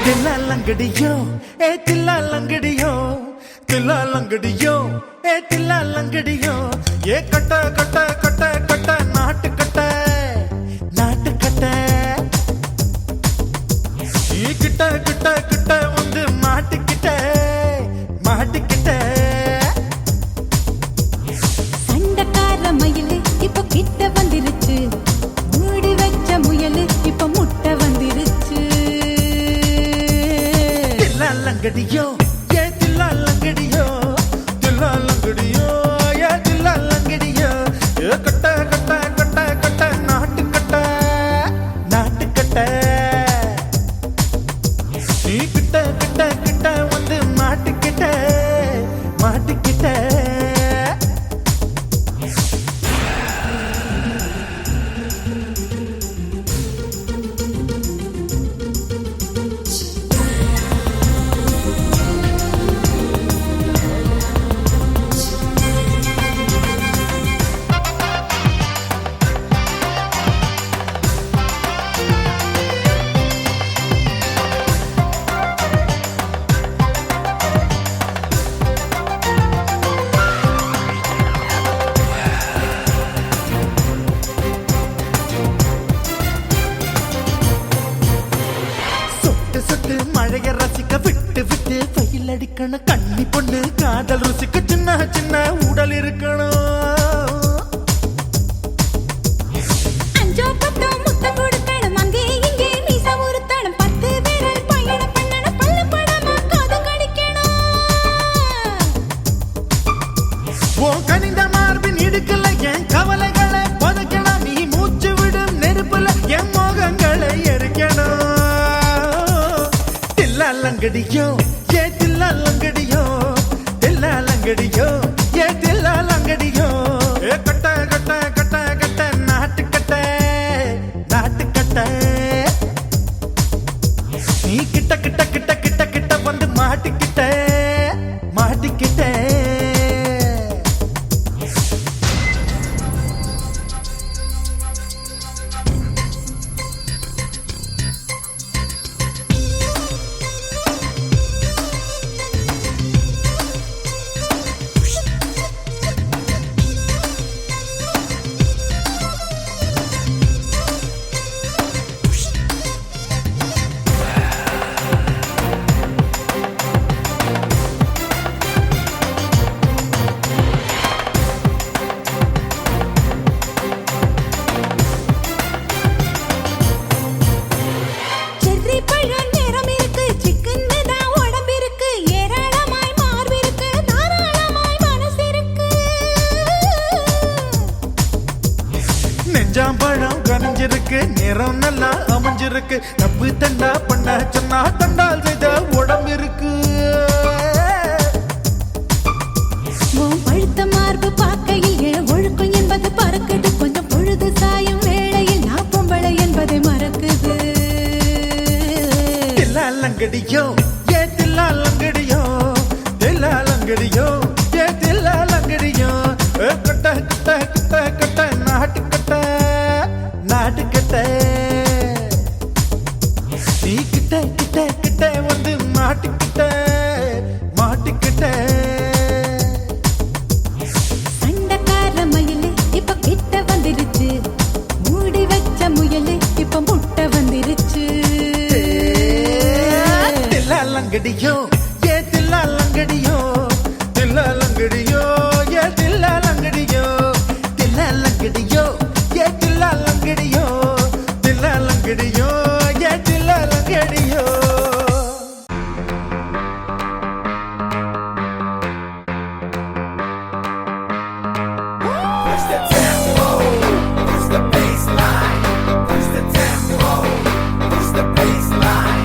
தில்லா லங்கடியோ ஏ தில்லா லங்கடியோ தில்லா லங்கடியோ ஏ தில்லா லங்கடியோ ஏ கட்ட கட்ட கட்ட கட்ட நாட்டு கட்ட நாட்டு கட்ட ஈ கிட்ட கிட்ட கிட்ட வந்து மாட்டிக்கிட்ட மாட்டிக்கிட்ட சண்டக்கார மயிலு இப்ப கிட்ட வந்துருச்சு மூடி வச்ச முயலு இப்ப முட்டை வந்துருச்சு தில்லா லங்கடியோ ஏ தில்லா லங்கடியோ தில்லா லங்கடியோ ஏ தில்லா லங்கடியோ ஏ கட்ட கட்ட கட்ட கட்ட நாட்டு கட்ட நாட்டு கட்ட நீ கிட்ட கிட்ட கிட்ட வந்து மாட்டிக்கிட்ட மாட்டிக்கிட்ட சொட்டு மழைய ரசிக்க விட்டு விட்டு வெயில் அடிக்கணும் கண்ணி பொண்ணு காதல் ருசிக்க சின்ன சின்ன உடல் இருக்கணும் அஞ்சோ பத்தோ முத்த கொடுக்கணும் அங்கே இங்கே மீச உருத்தணும் 10 விரல் பயணம் பண்ணணும் பல்ல படமா காது கடிக்கணும் ஓ கனிந்த மார்பின் இடுக்கல என் கவலைகளை புதைக்கணும் நீ மூச்சு விடும் நெருப்புல என் மோகங்களை எரிக்கணும் தில்லா லங்கடியோ ஏ தில்லா லங்கடியோ தில்லா லங்கடியோ ஏ தில்லா லங்கடியோ ஏ கட்ட கட்ட கட்ட கட்ட நாட்டு கட்ட நாட்டு கட்ட நீ கிட்ட கிட்ட கிட்ட கிட்ட கிட்ட வந்து மாட்டிக்கிட்ட மாட்டிக்கிட்ட செர்ரி பழம் நிறம் இருக்கு சிக்கன்னு தான் உடம்பு இருக்கு ஏராளமாய் மார்பு இருக்கு தாராளமாய் மனசு இருக்கு நெஞ்சாம்பழம் கனிஞ்சிருக்கு நிறம் நல்லா அமைஞ்சிருக்கு தப்பு தண்டா பண்ண சொன்னா தண்டால் செய்த உடம்பு இருக்கு உன் பழுத்த மார்பு பார்க்கையில் என் ஒழுக்கம் என்பது பறக்குது கொஞ்சம் பொழுது சாயும் வேளையில் நான் பொம்பளை என்பதை மறக்குது தில்லா லங்கடியோ ஏ தில்லா லங்கடியோ தில்லா லங்கடியோ ஏ தில்லா லங்கடியோ ஏ கட்ட கட்ட கட்ட கட்ட நாட்டு கட்ட நாட்டு கட்ட நீ கிட்ட கிட்ட கிட்ட வந்து மாட்டிக்கிட்ட மாட்டிக்கிட்ட சண்டக்கார மயிலு இப்ப கிட்ட வந்துருச்சு மூடி வச்ச முயலு இப்ப முட்டை வந்துருச்சு தில்லா லங்கடியோ ஏ தில்லா லங்கடியோ தில்லா லங்கடியோ ஏ தில்லா லங்கடியோ தில்லா லங்கடியோ ஏ தில்லா லங்கடியோ தில்லா லங்கடியோ ஏ தில்லா லங்கடியோ Push the tempo, push the baseline, push the tempo, push the baseline.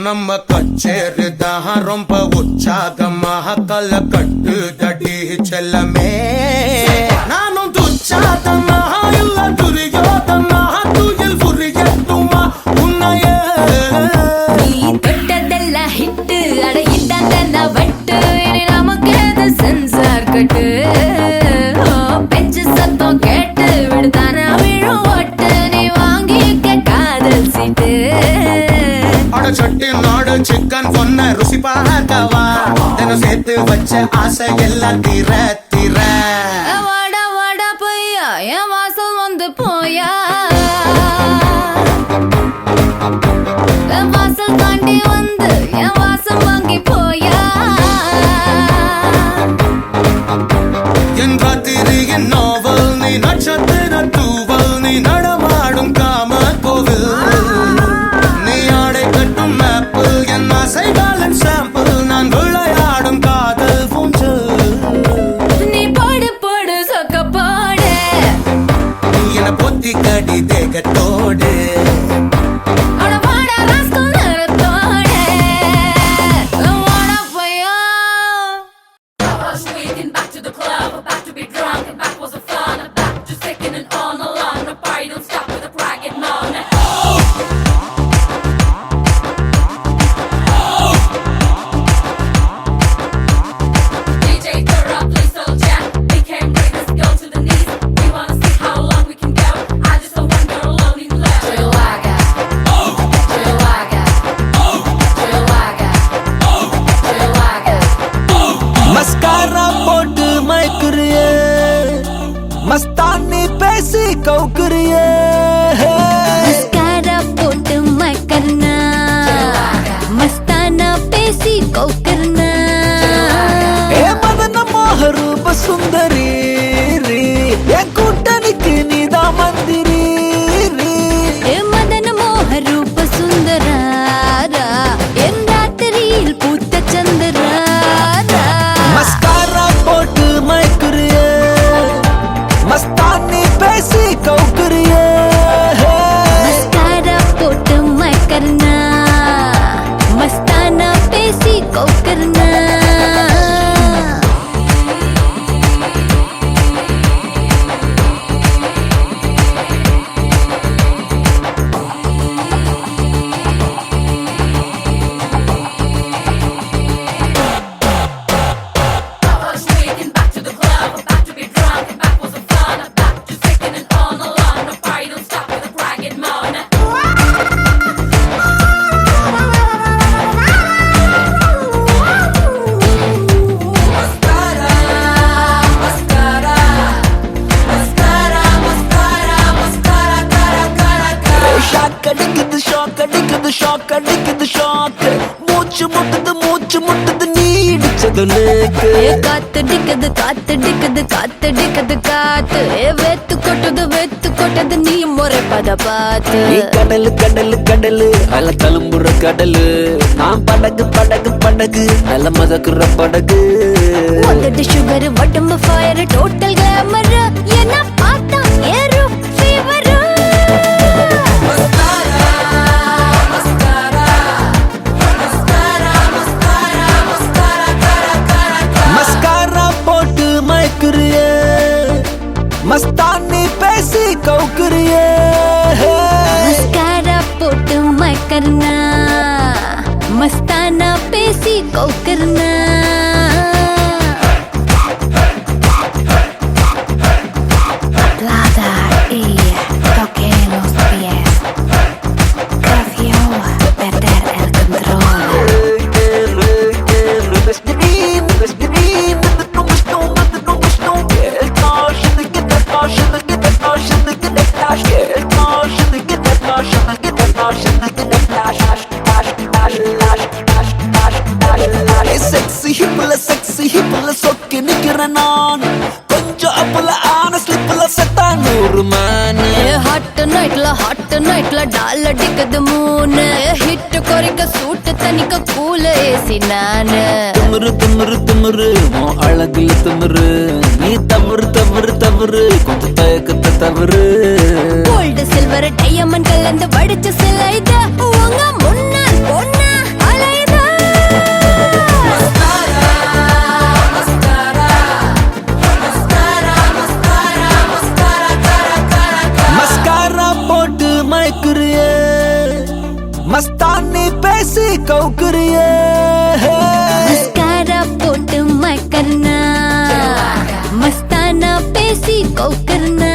நம்ம கச்சேரிதான் ரொம்ப உற்சாகமாக கல கட்டு தடி செல்லமே நானும் துச்சாதனா இல்ல துரியோதனா துயில் புரியட்டுமா உன்னைய நீ தொட்டதெல்லாம் ஹிட்டு அட இதாண்டா வட்டு இனி நமக்கு எது சென்சார் கட்டு பெஞ்சு சத்தம் கேட்டு விடுதானா விழும் ஓட்டு நீ வாங்கிக்க காதல் சீட்டு அட சட்டி நாடு சிக்கன் பொண்ண ருசி பார்க்கவா தினம் சேர்த்து வச்ச ஆசை எல்லாம் தீர தீர வாடா வாடா பையா என் வாசல் வந்து போயா என் வாசல் தாண்டி வந்து என் வாசம் வாங்கி போயா என் ராத்திரியின் நாவல் நீ நட்சத்திர தூவல் நீ நடமாடும் காம கோவில் நீ ஆடை கட்டும் மேப்பிள் என் ஆசைகளின் சாம்பிள் நான் விளையாடும் காதல் பூஞ்சல் நீ போடு போடு சொக்க போடு நீ என பொத்தி கடி தேகத்தோடு அட வாடா ராஸ்கல் நேரத்தோடு வாடா பையா Swinging back to the club, about to be drunk, and back was the fun. Back just taking it on along. The party don't stop with the crack and on. DJ Thura, please don't jam. We can't break this, go to the knees. We wanna see how long we can go. I just don't want girl alone in love. Chillaga, chillaga, chillaga, chillaga. Mascara पोट मैकरिए मस्तानी पैसी कौकरिए mascara पोट मैं करना मस्ताना पेशी को करना ए मदन मोहरूप सुंदरी री ए कुटनिक निदा मंदिरी री ए मदन मोह रूप सुंदरारा एन रात्रिயில் பூத்த சந்திராரா मस्कारा पोट मैकरिए मस्तानी पैसी कौकरिए मस्कारा पोट मैं करना मस्ताना पेशी को करना Swinging back to the club, about to be drunk, and back was the fun. Back just taking it on along. The party don't stop with the crack and moan. Shock அடிக்குது shock அடிக்குது shock அடிக்குது shock மூச்சு முட்டுது நீ இடிச்சது லேக்கு ஏ காத்தடிக்குது காத்தடிக்குது காத்தடிக்குது காத்து ஏ வெத்து கொட்டது நீ முறை பத பார்த்து நீ கடலு கடலு கடலு அல தழும்புற கடலு நான் படகு படகு படகு நல்ல மதக்குற படகு உதடு சுகர் உடம்பு ஃபயர் டோட்டல் கிளாமர் என்ன பார்த்தா ஏறும் ஃபீவர் मस्कारा पोट मैकरिए मस्तानी पैसी कौकरिए मस्कारा पोट मैं करना मस्ताना पेशी को करना Plata y toque los pies Confío perder el control sexy ஹிப்ல சொக்கி நிக்கிறேன் நான் கொஞ்சம் அப்பல ஆன ஸ்லிப்ல செத்தா 100 மேன் ஹாட் நைட்ல டால் அடிக்குது மூணு ஹிட் குறைக்க சூட்டு தனிக்க கூல ஏசி நானு திமிரு உன் அழகுல திமிரு நீ தவறு கொஞ்சம் தயக்கத்தை தவறு கோல்டு சில்வர் டைமண்ட் கலந்து வடிச்ச சிலை இது உங்க முன்னால் பொண்ணா நீ பேசி கவுக்குறியே मस्कारा पोट मैं करना मस्ताना पेसी को करना